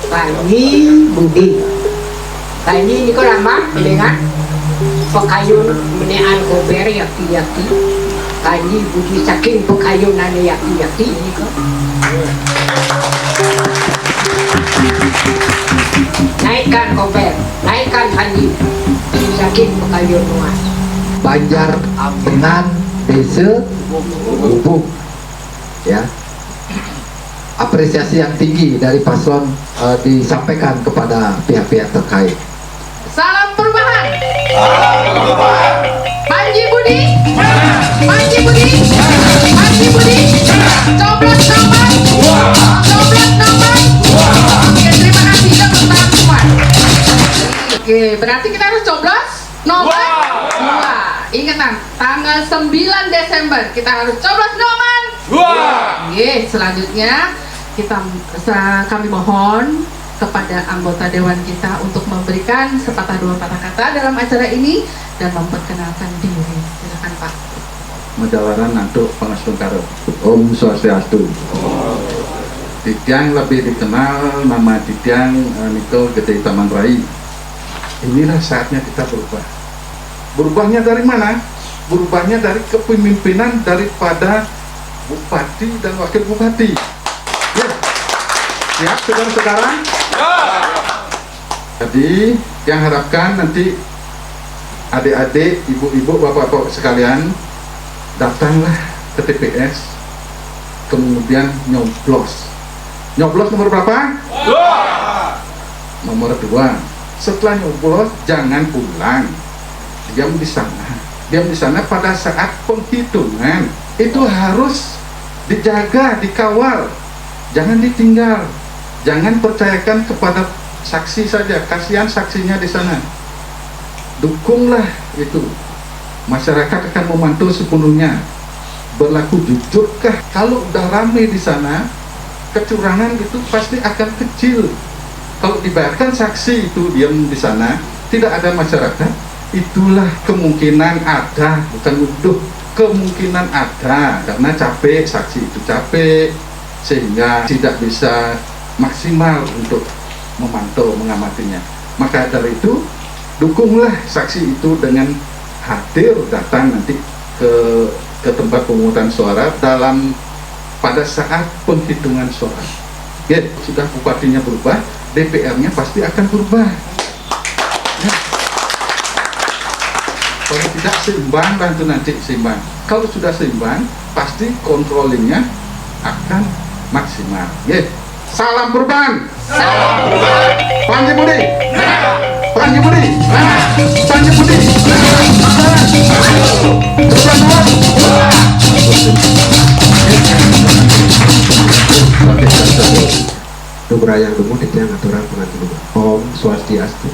Panji Budi. Panji ni ko lama dengan pakayun menean kober yaki-yaki. Panji Budi saking pakayunan yaki-yaki ni ko. Naikkan kober, naikkan Panji saking pakayun nuan. Banjar Aminan Desa Gubuk, ya. Apresiasi yang tinggi dari paslon disampaikan kepada pihak-pihak terkait. Salam perubahan. Salam perubahan. Panji Budi. Panji Budi. Panji Budi. Coblos nomor. Coblos nomor. Oke, terima kasih teman-teman. Oke, berarti kita harus coblos nomor 2. Ingat, tanggal 9 Desember kita harus coblos nomor 2. Oke, selanjutnya kami mohon kepada anggota dewan kita untuk memberikan sepatah dua patah kata dalam acara ini dan memperkenalkan diri. Silakan Pak. Majawaran Nantuk Pangasungkaro. Om Swastiastu. Titiang lebih dikenal nama Titiang Niko Gede Taman Rai. Inilah saatnya kita berubah. Berubahnya dari mana? Berubahnya dari kepemimpinan daripada bupati dan wakil bupati. Ya. Siap saudara-saudara? Jadi yang harapkan nanti adik-adik, ibu-ibu, bapak-bapak sekalian datanglah ke TPS, kemudian nyoblos. Nyoblos nomor berapa? 2. Nomor 2. Setelah nyoblos jangan pulang, diam di sana. Diam di sana pada saat penghitungan itu harus dijaga, dikawal, jangan ditinggal. Jangan percayakan kepada saksi saja, kasihan saksinya di sana. Dukunglah itu. Masyarakat akan memantau sepenuhnya. Berlaku jujurkah? Kalau udah ramai di sana, kecurangan itu pasti akan kecil. Kalau dibayarkan saksi itu diam di sana, tidak ada masyarakat, itulah kemungkinan ada, bukan nuduh, kemungkinan ada karena capek, saksi itu capek sehingga tidak bisa maksimal untuk memantau, mengamatinya. Maka dari itu dukunglah saksi itu dengan hadir datang nanti ke tempat pemungutan suara pada saat penghitungan suara. Ya, sudah bupatinya berubah, DPR-nya pasti akan berubah. Ya. Kalau tidak seimbang, bantu nanti seimbang. Kalau sudah seimbang, pasti controllingnya akan maksimal. Ya. Salam perubahan. Salam perubahan. Panji Budi. Nah. Panji Budi. Nah. Panji Budi. Dubrayang Dumu Titiang Aturan Pengantin Om Swastiastu.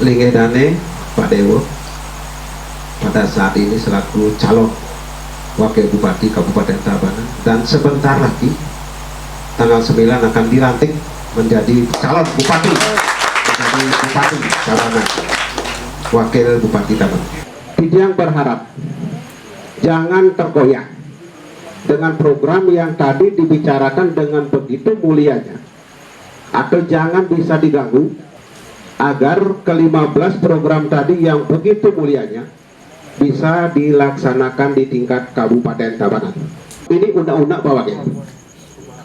Lingedane Pak Dewo pada saat ini selaku calon Wakil Bupati Kabupaten Tabanan, dan sebentar lagi tanggal 9 akan dilantik menjadi calon Bupati, menjadi Bupati Tabanan, Wakil Bupati Tabanan. Titiang berharap jangan tergoyah dengan program yang tadi dibicarakan dengan begitu mulianya, atau jangan bisa diganggu agar ke-15 program tadi yang begitu mulianya bisa dilaksanakan di tingkat Kabupaten Tabanan. Ini undang-undang bawahnya.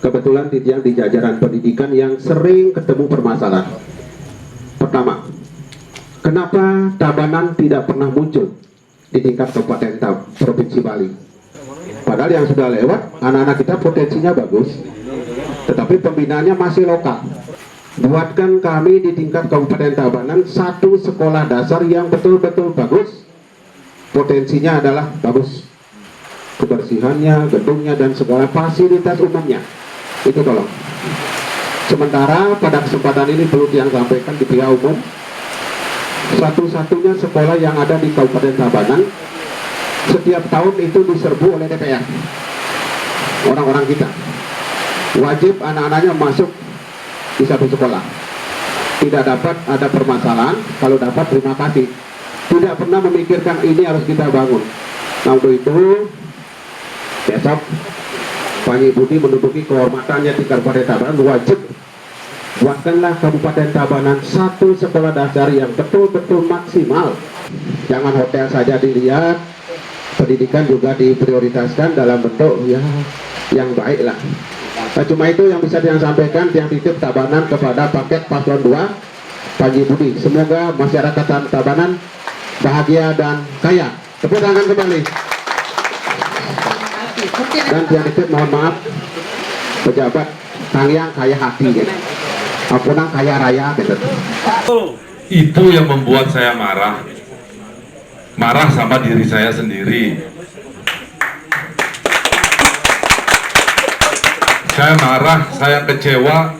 Kebetulan Titiang di jajaran pendidikan yang sering ketemu permasalahan. Pertama, kenapa Tabanan tidak pernah muncul di tingkat Kabupaten Provinsi Bali? Padahal yang sudah lewat, anak-anak kita potensinya bagus, tetapi pembinaannya masih lokal. Buatkan kami di tingkat Kabupaten Tabanan satu sekolah dasar yang betul-betul bagus. Potensinya adalah bagus, kebersihannya, gedungnya, dan segala fasilitas umumnya. Itu tolong. Sementara pada kesempatan ini perlu yang sampaikan di pihak umum, satu-satunya sekolah yang ada di Kabupaten Tabanan setiap tahun itu diserbu oleh DPR. Orang-orang kita wajib anak-anaknya masuk di satu sekolah. Tidak dapat ada permasalahan, kalau dapat terima kasih. Tidak pernah memikirkan ini harus kita bangun. Nah untuk itu besok Panji Budi menduduki kehormatannya di Kabupaten Tabanan, wajib buatkanlah Kabupaten Tabanan satu sekolah dasar yang betul-betul maksimal. Jangan hotel saja dilihat, pendidikan juga diprioritaskan dalam bentuk ya yang baik lah. Nah, cuma itu yang bisa disampaikan yang titip Tabanan kepada paket paslon 2 Panji Budi. Semoga masyarakat Tabanan bahagia dan kaya. Tepuk tangan kembali. Dan yang titip mohon maaf pejabat Kangyang kaya hati gitu. Apunang kaya raya gitu. Itu yang membuat saya marah. Marah sama diri saya sendiri. Saya marah, saya kecewa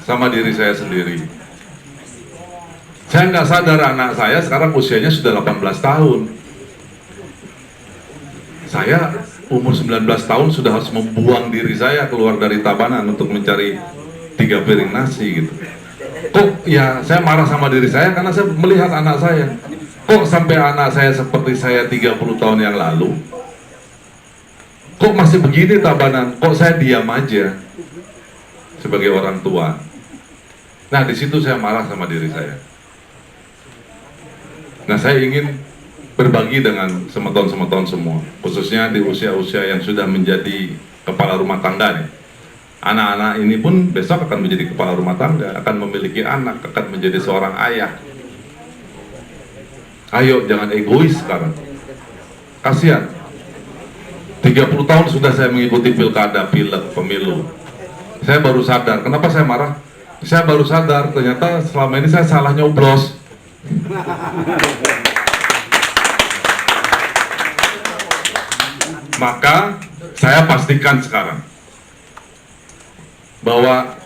sama diri saya sendiri. Saya nggak sadar anak saya sekarang usianya sudah 18 tahun. Saya umur 19 tahun sudah harus membuang diri saya keluar dari Tabanan untuk mencari 3 piring nasi gitu. Kok ya saya marah sama diri saya karena saya melihat anak saya. Kok sampai anak saya seperti saya 30 tahun yang lalu? Kok masih begini Tabanan? Kok saya diam aja sebagai orang tua? Nah, di situ saya marah sama diri saya. Nah, saya ingin berbagi dengan semeton-semeton semua, khususnya di usia-usia yang sudah menjadi kepala rumah tangga nih. Anak-anak ini pun besok akan menjadi kepala rumah tangga, akan memiliki anak, akan menjadi seorang ayah. Ayo, jangan egois sekarang. Kasihan. 30 tahun sudah saya mengikuti pilkada, pileg, pemilu. Saya baru sadar, kenapa saya marah? Saya baru sadar, ternyata selama ini saya salah nyoblos. Maka saya pastikan sekarang bahwa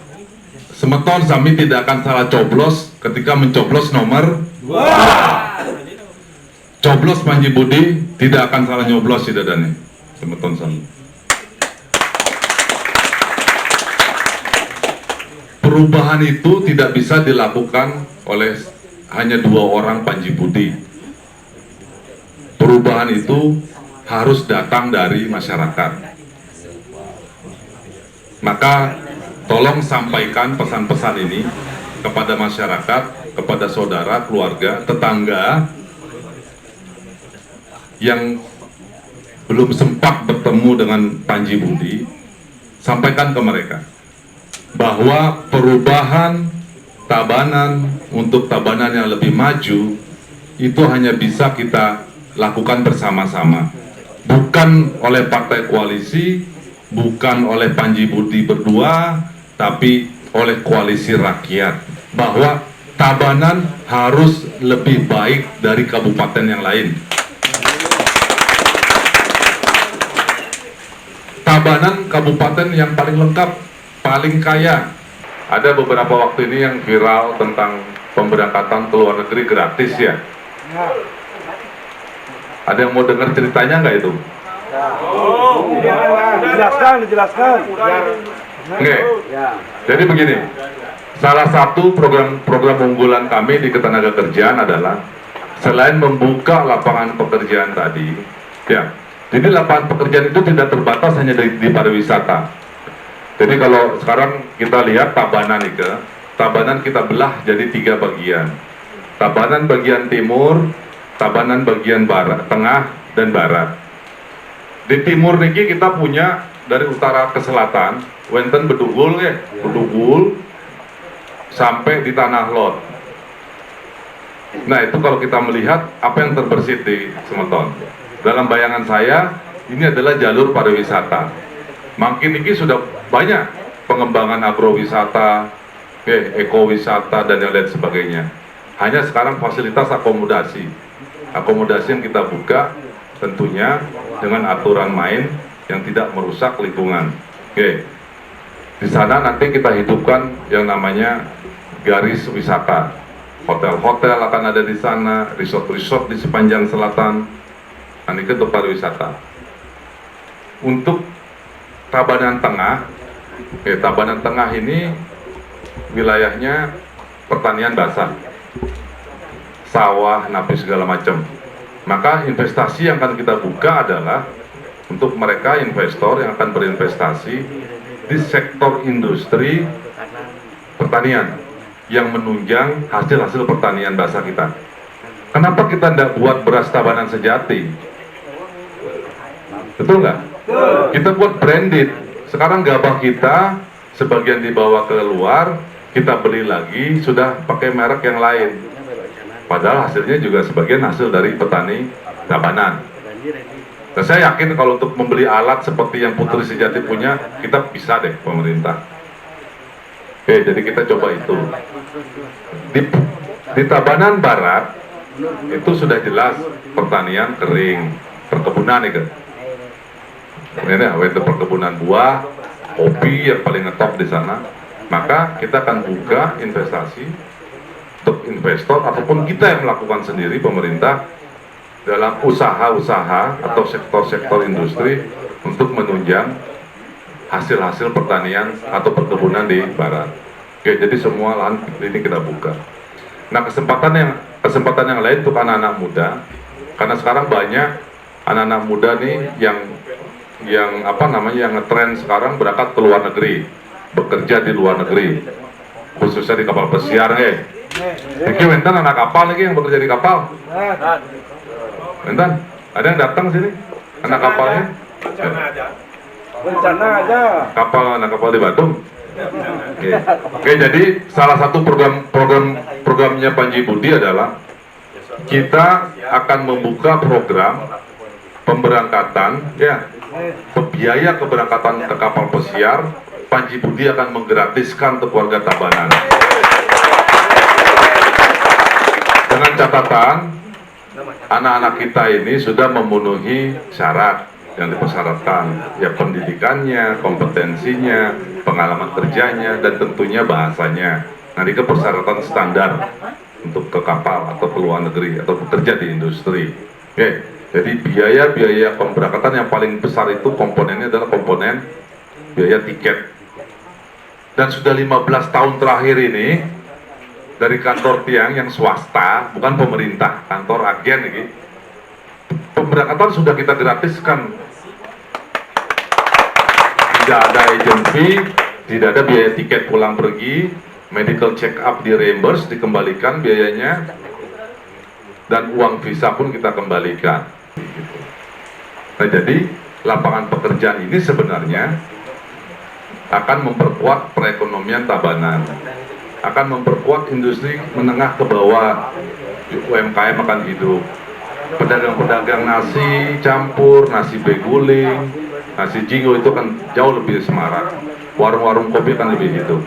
semeton Sami tidak akan salah coblos ketika mencoblos nomor 2. Coblos Panji Budi tidak akan salah nyoblos tidak Dani. Semeton Sami. Perubahan itu tidak bisa dilakukan oleh hanya 2 orang Panji Budi. Perubahan itu harus datang dari masyarakat. Maka tolong sampaikan pesan-pesan ini kepada masyarakat, kepada saudara, keluarga, tetangga yang belum sempat bertemu dengan Panji Budi. Sampaikan ke mereka bahwa perubahan Tabanan untuk Tabanan yang lebih maju itu hanya bisa kita lakukan bersama-sama. Bukan oleh partai koalisi, bukan oleh Panji Budi berdua, tapi oleh koalisi rakyat. Bahwa Tabanan harus lebih baik dari kabupaten yang lain. Tabanan kabupaten yang paling lengkap, paling kaya. Ada beberapa waktu ini yang viral tentang pemberangkatan ke luar negeri gratis ya. Ada yang mau dengar ceritanya nggak itu? Dijelaskan. Oke. Jadi begini, salah satu program unggulan kami di Ketenagakerjaan adalah selain membuka lapangan pekerjaan tadi, ya. Jadi lapangan pekerjaan itu tidak terbatas hanya di pariwisata. Jadi kalau sekarang kita lihat Tabanan Tabanan kita belah jadi 3 bagian. Tabanan bagian timur, Tabanan bagian barat, tengah, dan barat. Di timur niki kita punya dari utara ke selatan, wenten Bedugul ya, Bedugul sampai di Tanah Lot. Nah itu kalau kita melihat apa yang terbersit di Semeton. Dalam bayangan saya, ini adalah jalur pariwisata. Makin ini sudah banyak pengembangan agrowisata, ekowisata, dan yang lain sebagainya. Hanya sekarang fasilitas akomodasi yang kita buka tentunya dengan aturan main yang tidak merusak lingkungan. Oke, di sana nanti kita hidupkan yang namanya garis wisata. Hotel-hotel akan ada di sana, resort-resort di sepanjang selatan. Ini ke pariwisata. Untuk Tabanan Tengah, Tabanan Tengah ini wilayahnya pertanian basah, sawah, napi segala macam. Maka investasi yang akan kita buka adalah untuk mereka investor yang akan berinvestasi di sektor industri pertanian yang menunjang hasil-hasil pertanian bahasa kita. Kenapa kita tidak buat beras Tabanan sejati? Betul nggak? Kita buat branded. Sekarang gabah kita sebagian dibawa ke luar, kita beli lagi sudah pakai merek yang lain. Padahal hasilnya juga sebagian hasil dari petani Tabanan. Dan saya yakin kalau untuk membeli alat seperti yang Putri Sejati punya, kita bisa deh pemerintah. Oke, jadi kita coba itu. Di Tabanan Barat itu sudah jelas pertanian kering, perkebunan itu. Ini itu perkebunan buah, kopi yang paling ngetop di sana. Maka kita akan buka investasi untuk investor ataupun kita yang melakukan sendiri pemerintah dalam usaha-usaha atau sektor-sektor industri untuk menunjang hasil-hasil pertanian atau perkebunan di barat. Oke, jadi semua lahan ini kita buka. Nah, kesempatan yang lain untuk anak-anak muda, karena sekarang banyak anak-anak muda nih yang ngetren sekarang berangkat ke luar negeri, bekerja di luar negeri, khususnya di kapal pesiar. Ini Wentan anak kapal lagi yang bekerja di kapal. Wentan, ada yang datang sini anak kapalnya? Rencana aja. Anak kapal di Batum. Oke, jadi salah satu programnya Panji Budi adalah kita akan membuka program pemberangkatan, biaya keberangkatan ke kapal pesiar. Panji Budi akan menggratiskan untuk warga Tabanan. Dengan catatan, anak-anak kita ini sudah memenuhi syarat yang dipersyaratkan, ya pendidikannya, kompetensinya, pengalaman kerjanya, dan tentunya bahasanya. Nanti ke persyaratan standar untuk ke kapal atau ke luar negeri atau bekerja di industri. Oke, jadi biaya pemberangkatan yang paling besar itu komponennya adalah komponen biaya tiket. Dan sudah 15 tahun terakhir ini dari kantor tiang yang swasta, bukan pemerintah, kantor agen ini, pemberangkatan sudah kita gratiskan. Tidak ada agent fee, tidak ada biaya tiket pulang pergi, medical check up di reimburse, dikembalikan biayanya, dan uang visa pun kita kembalikan. Nah, jadi lapangan pekerjaan ini sebenarnya akan memperkuat perekonomian Tabanan, akan memperkuat industri menengah ke bawah, UMKM akan hidup. Pedagang-pedagang nasi campur, nasi beguling, nasi jingo itu kan jauh lebih semarak. Warung-warung kopi kan lebih hidup.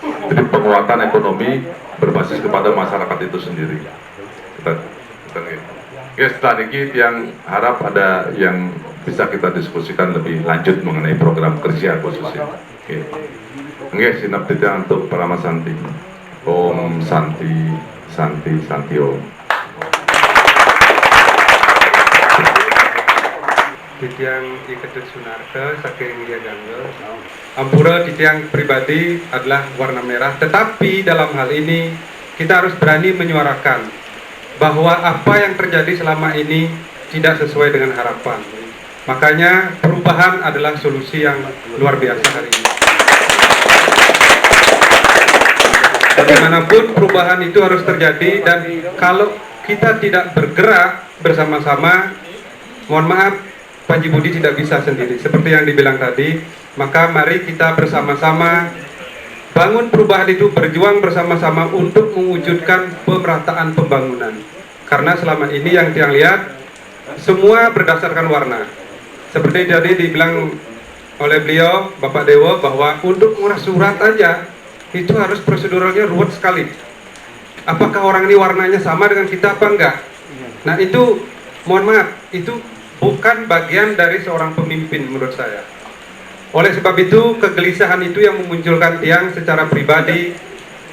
Jadi penguatan ekonomi berbasis kepada masyarakat itu sendiri. Setelah ini yang harap ada yang bisa kita diskusikan lebih lanjut mengenai program kerja khususnya. Oke, sinap tidak untuk para Mas Santi. Om Santi, Santi, Santi Om. Titiang Iketet Sunarta, saking dia ganggu. Ampura titiang pribadi adalah warna merah, tetapi dalam hal ini kita harus berani menyuarakan bahwa apa yang terjadi selama ini tidak sesuai dengan harapan. Makanya perubahan adalah solusi yang luar biasa hari ini. Bagaimanapun perubahan itu harus terjadi, dan kalau kita tidak bergerak bersama-sama, mohon maaf, Panji Budi tidak bisa sendiri. Seperti yang dibilang tadi, maka mari kita bersama-sama bangun perubahan itu, berjuang bersama-sama untuk mewujudkan pemerataan pembangunan. Karena selama ini yang tiang lihat, semua berdasarkan warna. Seperti tadi dibilang oleh beliau, Bapak Dewo, bahwa untuk ngurus surat aja, itu harus proseduralnya ruwet sekali. Apakah orang ini warnanya sama dengan kita apa enggak? Nah itu, mohon maaf, itu bukan bagian dari seorang pemimpin menurut saya. Oleh sebab itu, kegelisahan itu yang memunculkan tiang secara pribadi,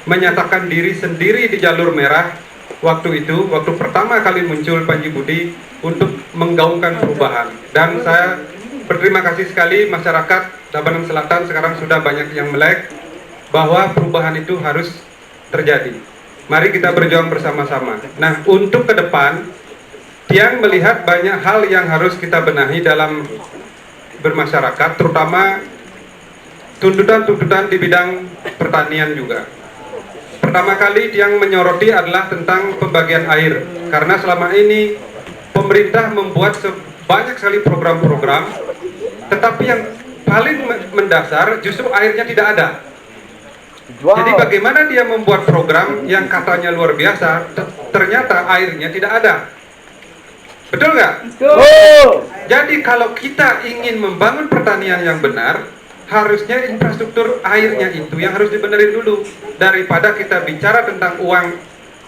menyatakan diri sendiri di jalur merah. Waktu itu, waktu pertama kali muncul Panji Budi untuk menggaungkan perubahan. Dan saya berterima kasih sekali masyarakat Tabanan Selatan sekarang sudah banyak yang melek bahwa perubahan itu harus terjadi. Mari kita berjuang bersama-sama. Nah, untuk ke depan, tiang melihat banyak hal yang harus kita benahi dalam bermasyarakat, terutama tuntutan-tuntutan di bidang pertanian juga. Pertama kali yang menyoroti adalah tentang pembagian air, karena selama ini pemerintah membuat banyak sekali program-program, tetapi yang paling mendasar justru airnya tidak ada. Jadi bagaimana dia membuat program yang katanya luar biasa, ternyata airnya tidak ada. Betul nggak? Jadi kalau kita ingin membangun pertanian yang benar, harusnya infrastruktur airnya itu yang harus dibenerin dulu, daripada kita bicara tentang uang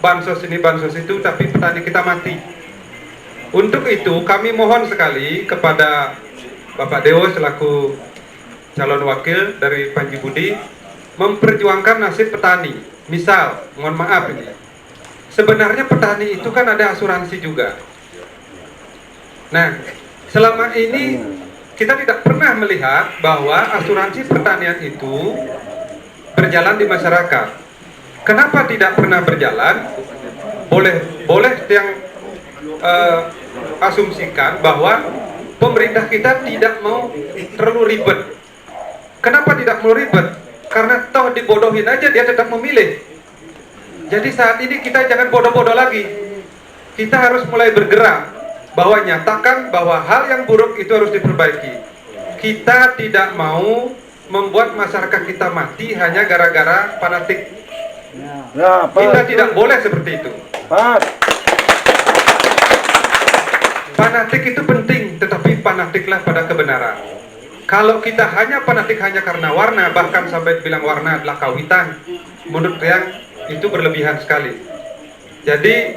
bansos ini bansos itu tapi petani kita mati. Untuk itu kami mohon sekali kepada Bapak Dewo selaku calon wakil dari Panji Budi memperjuangkan nasib petani. Misal, mohon maaf ini, sebenarnya petani itu kan ada asuransi juga. Nah, selama ini kita tidak pernah melihat bahwa asuransi pertanian itu berjalan di masyarakat. Kenapa tidak pernah berjalan? Boleh yang asumsikan bahwa pemerintah kita tidak mau terlalu ribet. Kenapa tidak mau ribet? Karena toh dibodohin aja dia tetap memilih. Jadi saat ini kita jangan bodoh-bodoh lagi. Kita harus mulai bergerak bahwa nyatakan bahwa hal yang buruk itu harus diperbaiki. Kita tidak mau membuat masyarakat kita mati hanya gara-gara fanatik. Kita tidak boleh seperti itu. Fanatik itu penting, tetapi fanatiklah pada kebenaran. Kalau kita hanya fanatik hanya karena warna, bahkan sampai bilang warna adalah kawitan, menurut yang itu berlebihan sekali. Jadi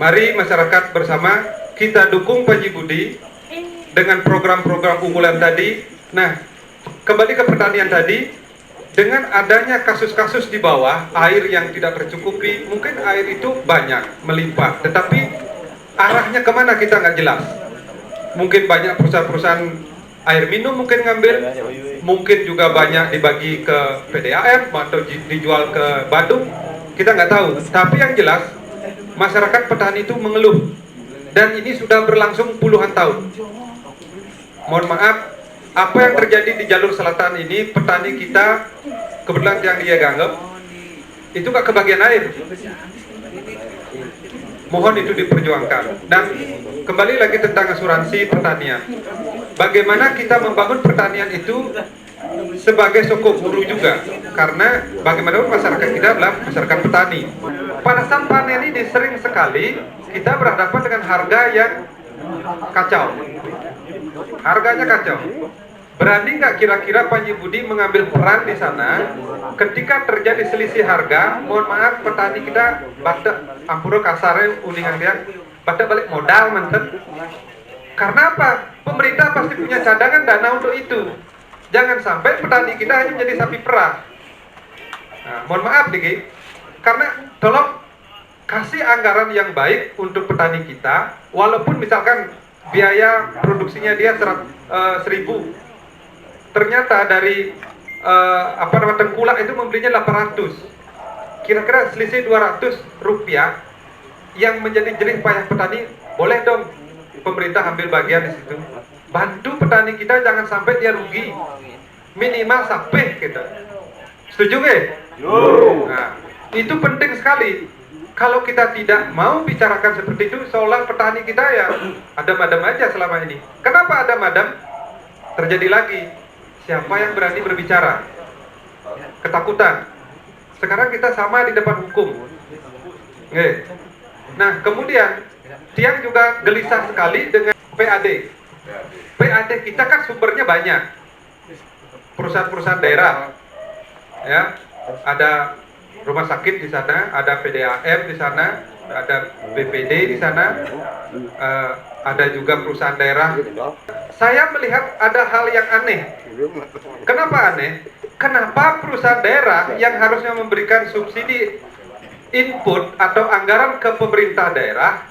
mari masyarakat bersama kita dukung Panji Budi dengan program-program unggulan tadi. Nah, kembali ke pertanian tadi, dengan adanya kasus-kasus di bawah, air yang tidak tercukupi, mungkin air itu banyak, melimpah, tetapi arahnya kemana kita nggak jelas. Mungkin banyak perusahaan-perusahaan air minum mungkin ngambil, mungkin juga banyak dibagi ke PDAM atau dijual ke Badung, kita nggak tahu. Tapi yang jelas, masyarakat petani itu mengeluh, dan ini sudah berlangsung puluhan tahun. Mohon maaf, apa yang terjadi di jalur selatan ini, petani kita kebetulan yang dia ganggap itu nggak kebagian air. Mohon itu diperjuangkan. Dan kembali lagi tentang asuransi pertanian, bagaimana kita membangun pertanian itu sebagai sokong guru juga, karena bagaimanapun masyarakat kita adalah masyarakat petani. Pada saat panen ini sering sekali kita berhadapan dengan harga yang kacau. Harganya kacau. Berani nggak kira-kira Panji Budi mengambil peran di sana ketika terjadi selisih harga? Mohon maaf, petani kita badak ampura kasarnya uningan dia badak balik modal manten. Karena apa? Pemerintah pasti punya cadangan dana untuk itu. Jangan sampai petani kita hanya menjadi sapi perah. Nah, mohon maaf Diki, karena tolong kasih anggaran yang baik untuk petani kita, walaupun misalkan biaya produksinya dia 1.000, ternyata dari tengkulak itu membelinya 800, kira-kira selisih 200 rupiah yang menjadi jerih payah petani. Boleh dong pemerintah ambil bagian di situ, bantu petani kita jangan sampai dia rugi, minimal sampai kita. Setuju nggak? Nah, itu penting sekali. Kalau kita tidak mau bicarakan seperti itu, seolah petani kita ya adem-adem aja selama ini. Kenapa adem-adem? Terjadi lagi, siapa yang berani berbicara? Ketakutan. Sekarang kita sama di depan hukum. Nah, kemudian Tiang juga gelisah sekali dengan PAD. PAD kita kan sumbernya banyak. Perusahaan-perusahaan daerah, ya, ada rumah sakit di sana, ada PDAM di sana, ada BPD di sana, ada juga perusahaan daerah. Saya melihat ada hal yang aneh. Kenapa aneh? Kenapa perusahaan daerah yang harusnya memberikan subsidi input atau anggaran ke pemerintah daerah,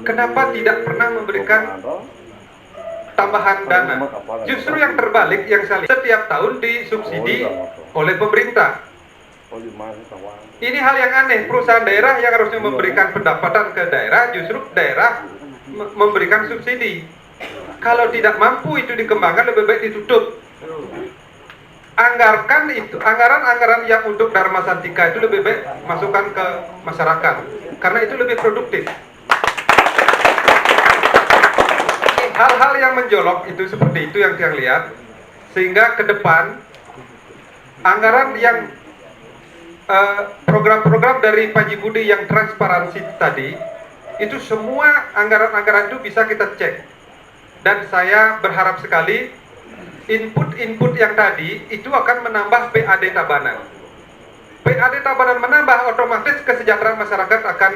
kenapa tidak pernah memberikan tambahan dana? Justru yang terbalik yang saya lihat, setiap tahun disubsidi oleh pemerintah. Ini hal yang aneh. Perusahaan daerah yang harusnya memberikan pendapatan ke daerah, justru daerah memberikan subsidi. kalau tidak mampu itu dikembangkan, lebih baik ditutup. Anggarkan itu, anggaran-anggaran yang untuk Dharma Santika itu lebih baik masukkan ke masyarakat, karena itu lebih produktif. Hal-hal yang menjolok itu seperti itu yang lihat, sehingga ke depan anggaran yang program-program dari Pak Haji Budi yang transparansi tadi, itu semua anggaran-anggaran itu bisa kita cek. Dan saya berharap sekali input-input yang tadi itu akan menambah PAD Tabanan. PAD Tabanan menambah, otomatis kesejahteraan masyarakat akan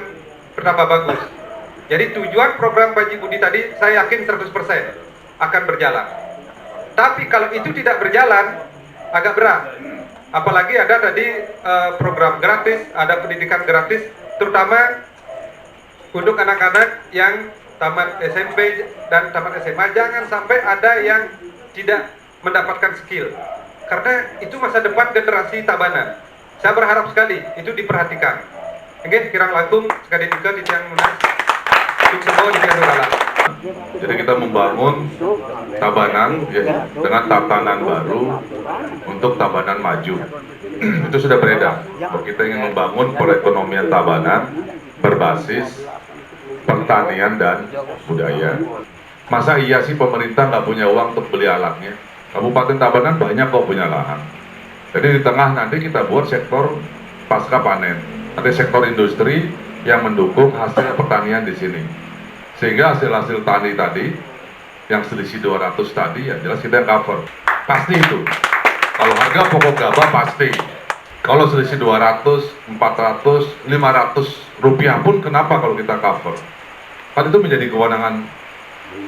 bertambah bagus. Jadi tujuan program Pak Haji Budi tadi saya yakin 100% akan berjalan. Tapi kalau itu tidak berjalan, agak berat. Apalagi ada tadi program gratis, ada pendidikan gratis, terutama untuk anak-anak yang tamat SMP dan tamat SMA. Jangan sampai ada yang tidak mendapatkan skill, karena itu masa depan generasi Tabanan. Saya berharap sekali itu diperhatikan. Oke, kirang langkung sekali juga di tiang munas. Jadi kita membangun Tabanan ya, dengan tatanan baru untuk Tabanan maju. Itu sudah beredar bahwa kita ingin membangun perekonomian Tabanan berbasis pertanian dan budaya. Masa iya sih pemerintah nggak punya uang untuk beli alatnya? Kabupaten Tabanan banyak kok punya lahan. Jadi di tengah nanti kita buat sektor pasca panen. Ada sektor industri yang mendukung hasil pertanian di sini. Sehingga hasil-hasil tani tadi, yang selisih 200 tadi, ya jelas kita cover. Pasti itu. Kalau harga pokok gabah pasti. Kalau selisih 200, 400, 500 rupiah pun kenapa kalau kita cover? Kan itu menjadi kewenangan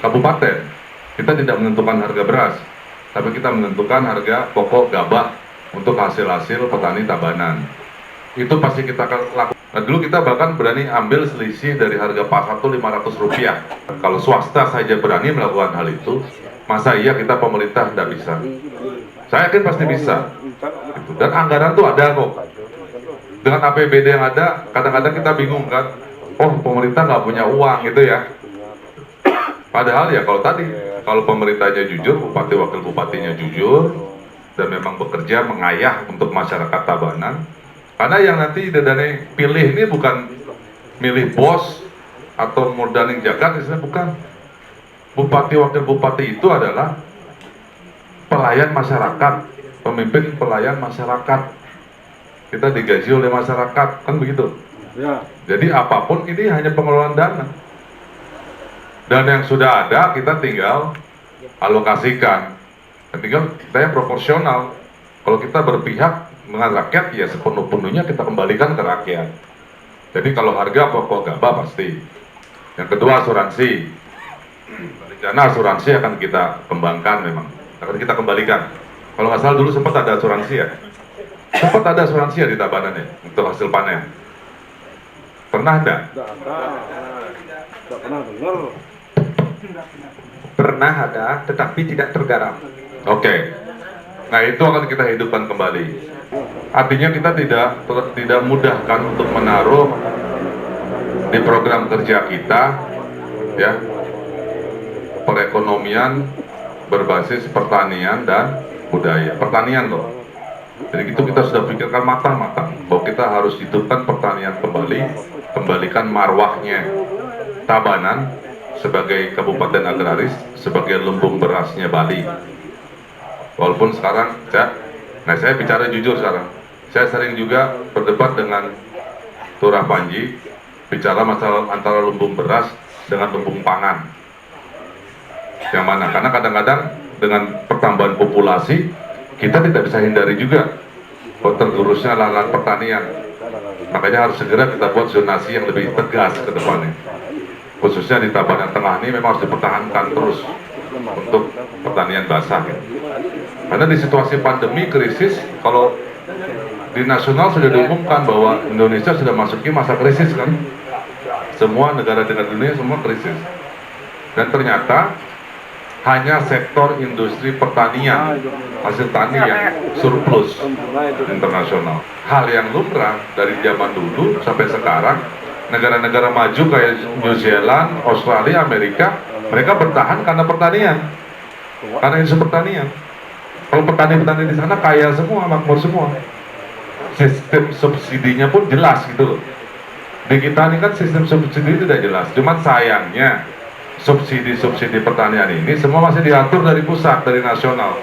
kabupaten. Kita tidak menentukan harga beras, tapi kita menentukan harga pokok gabah untuk hasil-hasil petani Tabanan. Itu pasti kita akan lakukan. Nah, dulu kita bahkan berani ambil selisih dari harga pasar itu 500 rupiah. Kalau swasta saja berani melakukan hal itu, masa iya kita pemerintah tidak bisa? Saya yakin pasti bisa. Dan anggaran tuh ada kok. Dengan APBD yang ada, kadang-kadang kita bingung kan, oh pemerintah nggak punya uang gitu ya. Padahal ya kalau pemerintahnya jujur, bupati wakil bupatinya jujur, dan memang bekerja mengayah untuk masyarakat Tabanan. Karena yang nanti Dedane pilih ini bukan milih bos atau modal yang jagat, bukan. Bupati wakil bupati itu adalah pelayan masyarakat, pemimpin pelayan masyarakat. Kita digaji oleh masyarakat, kan begitu. Jadi apapun ini hanya pengelolaan dana. Dan yang sudah ada kita tinggal alokasikan. Dan tinggal kita yang proporsional. Kalau kita berpihak dengan rakyat, ya sepenuh-penuhnya kita kembalikan ke rakyat. Jadi kalau harga pokok gabah pasti. Yang kedua asuransi. Rencana asuransi akan kita kembangkan memang. Akan kita kembalikan. Kalau nggak salah dulu sempat ada asuransi ya. Sempat ada asuransi ya di Tabanan ya, untuk hasil panen. Pernah enggak? Pernah ada, tetapi tidak tergarap. Oke. Nah itu akan kita hidupkan kembali. Artinya kita tidak mudahkan untuk menaruh di program kerja kita ya perekonomian berbasis pertanian dan budaya. Pertanian loh. Jadi itu kita sudah pikirkan matang-matang bahwa kita harus hidupkan pertanian kembali, kembalikan marwahnya Tabanan sebagai kabupaten agraris, sebagai lumbung berasnya Bali. Walaupun sekarang saya bicara jujur sekarang. Saya sering juga berdebat dengan Turah Panji, bicara masalah antara lumbung beras dengan lumbung pangan. Yang mana? Karena kadang-kadang dengan pertambahan populasi, kita tidak bisa hindari juga tergerusnya lahan pertanian. Makanya harus segera kita buat zonasi yang lebih tegas ke depannya. Khususnya di Tabanan Tengah ini memang harus dipertahankan terus untuk pertanian basah. Karena di situasi pandemi, krisis, kalau di nasional sudah diumumkan bahwa Indonesia sudah masuki masa krisis kan. Semua negara-negara dunia semua krisis. Dan ternyata hanya sektor industri pertanian, hasil tani yang surplus internasional. Hal yang lumrah dari zaman dulu sampai sekarang, negara-negara maju kayak New Zealand, Australia, Amerika Mereka bertahan karena pertanian, karena isu pertanian. Kalau petani-petani di sana kaya semua, makmur semua. Sistem subsidinya pun jelas gitu loh. Di kita ini kan sistem subsidi tidak jelas. Cuman sayangnya subsidi-subsidi pertanian ini semua masih diatur dari pusat, dari nasional.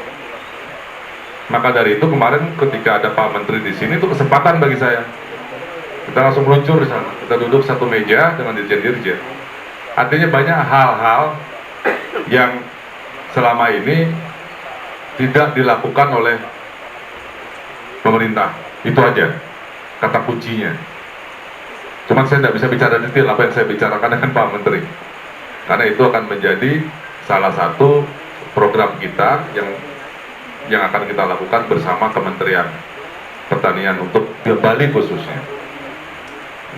Maka dari itu kemarin ketika ada Pak Menteri di sini itu kesempatan bagi saya. Kita langsung meluncur di sana. Kita duduk satu meja dengan dirjen-dirjen. Artinya banyak hal-hal yang selama ini tidak dilakukan oleh pemerintah. Itu aja kata kuncinya. Cuman saya tidak bisa bicara detail apa yang saya bicarakan dengan Pak Menteri. Karena itu akan menjadi salah satu program kita yang akan kita lakukan bersama Kementerian Pertanian untuk Bali khususnya.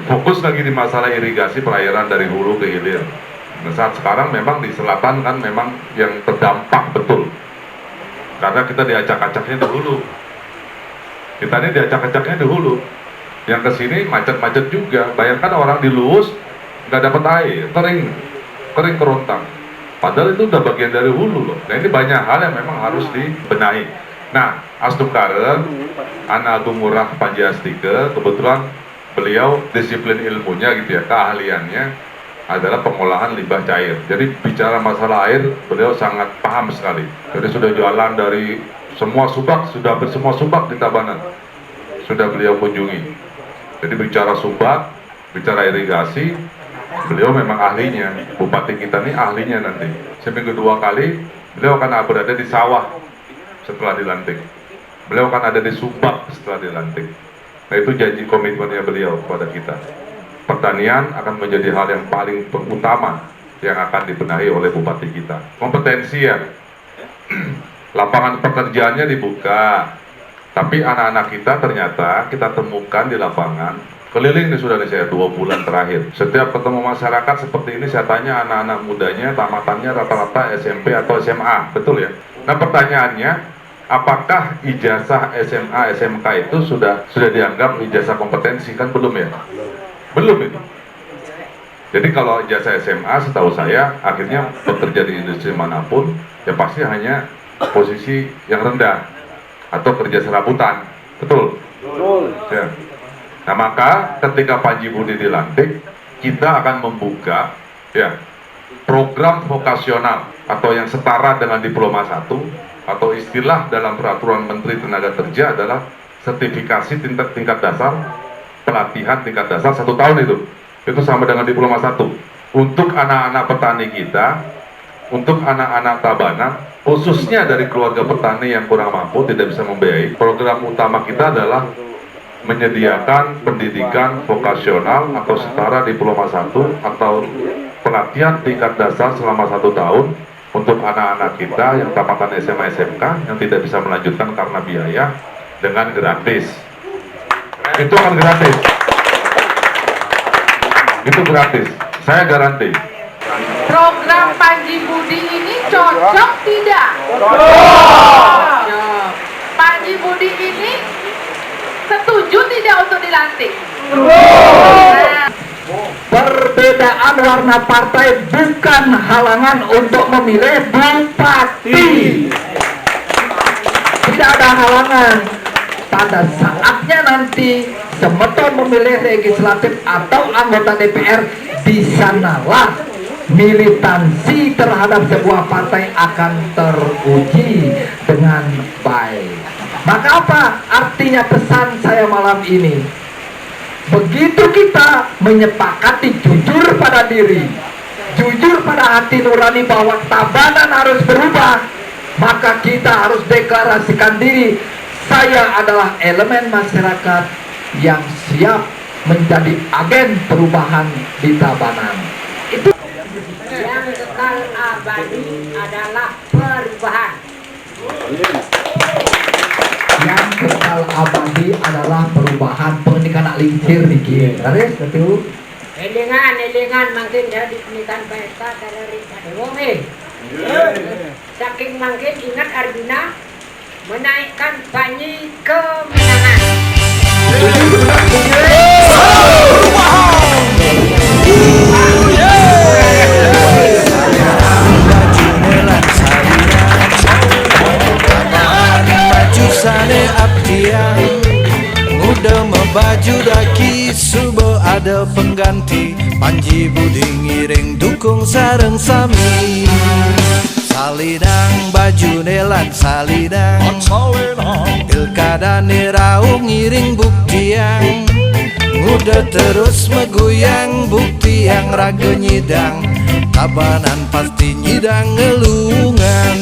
Fokus lagi di masalah irigasi perairan dari hulu ke hilir. Nah, saat sekarang memang di selatan kan memang yang terdampak betul. Karena kita diacak-acaknya di hulu. Kita ini diacak-acaknya di hulu. Yang kesini macet-macet juga. Bayangkan orang di Luwus nggak dapat air, kering kerontang. Padahal itu udah bagian dari hulu loh. Nah ini banyak hal yang memang harus dibenahi. Nah, Asdukaren, Ana Agung Ngurah Panji Astike, kebetulan beliau disiplin ilmunya gitu ya, keahliannya adalah pengolahan limbah cair. Jadi bicara masalah air, beliau sangat paham sekali. Jadi sudah jualan dari semua subak, sudah semua subak di Tabanan sudah beliau kunjungi. Jadi bicara subak, bicara irigasi, beliau memang ahlinya. Bupati kita ini ahlinya nanti. Seminggu 2 kali, beliau akan berada di sawah setelah dilantik. Beliau akan ada di subak setelah dilantik. Nah itu janji komitmennya beliau kepada kita. Pertanian akan menjadi hal yang paling utama yang akan dibenahi oleh bupati kita. Kompetensi ya, lapangan pekerjaannya dibuka, tapi anak-anak kita ternyata kita temukan di lapangan, keliling nih sudah nih saya 2 bulan terakhir. Setiap ketemu masyarakat seperti ini saya tanya anak-anak mudanya, tamatannya rata-rata SMP atau SMA, betul ya? Nah pertanyaannya, apakah ijazah SMA, SMK itu sudah dianggap ijazah kompetensi? Kan belum ya? Belum itu. Jadi kalau ijazah SMA setahu saya akhirnya bekerja di industri manapun ya pasti hanya posisi yang rendah atau kerja serabutan, betul? Betul. Ya. Nah maka ketika Panji Budi dilantik kita akan membuka ya program vokasional atau yang setara dengan diploma 1 atau istilah dalam peraturan Menteri Tenaga Kerja adalah sertifikasi tingkat dasar, pelatihan tingkat dasar 1 tahun itu sama dengan diploma 1 untuk anak-anak petani kita, untuk anak-anak Tabanan, khususnya dari keluarga petani yang kurang mampu tidak bisa membiayai. Program utama kita adalah menyediakan pendidikan vokasional atau setara diploma 1 atau pelatihan tingkat dasar selama 1 tahun untuk anak-anak kita yang tamatan SMA SMK yang tidak bisa melanjutkan karena biaya dengan gratis. Itu akan gratis. Itu gratis. Saya garansi. Program Panji Budi ini cocok tidak? Panji Budi ini setuju tidak untuk dilantik? Perbedaan warna partai bukan halangan untuk memilih bupati. Tidak ada halangan. Pada saatnya nanti semeton memilih legislatif atau anggota DPR, di sanalah militansi terhadap sebuah partai akan teruji dengan baik. Maka apa artinya pesan saya malam ini? Begitu kita menyepakati jujur pada diri, jujur pada hati nurani bahwa Tabanan harus berubah, maka kita harus deklarasikan diri, saya adalah elemen masyarakat yang siap menjadi agen perubahan di Tabanan. Itu yang kekal abadi adalah perubahan. yang kekal abadi adalah perubahan. Pernikahan nak lincir niki. Laris betul. Elingan makin jadi pernikahan pesta dari wong saking makin ingat Arjuna menaikkan Panji kemenangan. Panji Budi ngiring dukung sareng sami. Salidang baju nelan salidang, pilkada raung ngiring bukti yang udah terus megoyang, bukti yang raga nyidang, kabanan pasti nyidang ngelungan.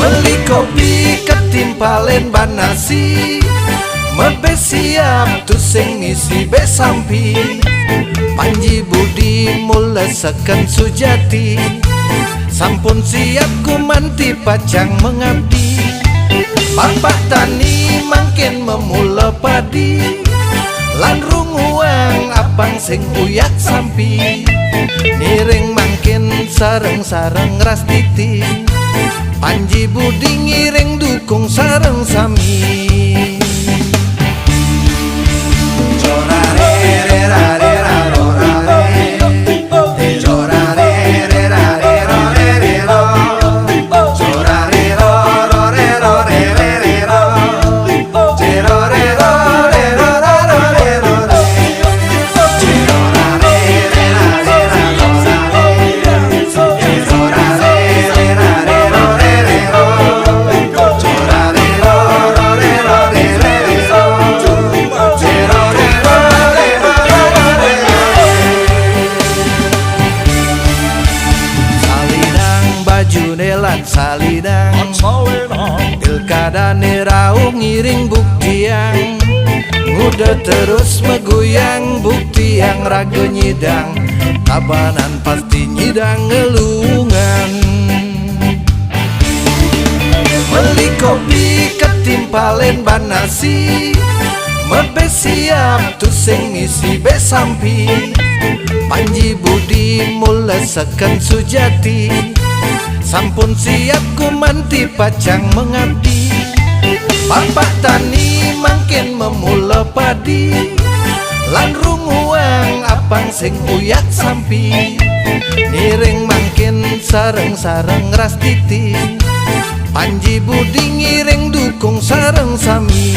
Beli kopi ketimpalen ban nasi, mebe siap tu sing ngisi besampi. Panji Budi mulesaken sujati, sampun siap kumanti pacang mengabdi. Bapak tani makin memula padi, lan runguang apang sing uyak sampi. Niring makin sareng-sareng ras titi, Panji Budi ngiring dukung sareng sami. Salidang pilkada raung ngiring bukti yang udah terus megoyang, bukti yang raga nyidang, kabanan pasti nyidang ngelungan. Beli kopi ketimpalen ban nasi, mebe siap tu sing ngisi besampi. Panji Budi mulesaken sujati, sampun siap kumanti pacang mengabdi. Bapak tani makin memula padi, lan runguang apang sing uyak sampi. Niring makin sareng-sareng ras titi, Panji Budi ngiring dukung sareng sami.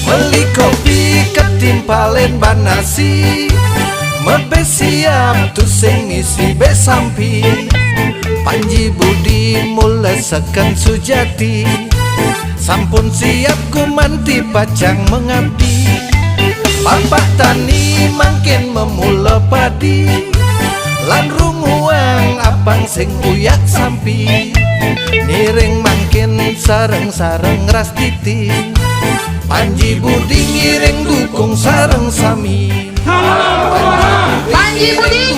Beli kopi ketimpalen ban nasi, mebe siap tu sing ngisi besampi. Panji Budi mulesaken sujati, sampun siap kumanti pacang mengabdi. Bapak tani makin memula padi, lan runguang apang sing uyak sampi. Niring makin sareng-sareng ras titi, Panji Budi ngiring dukung sareng sami. Panji Budi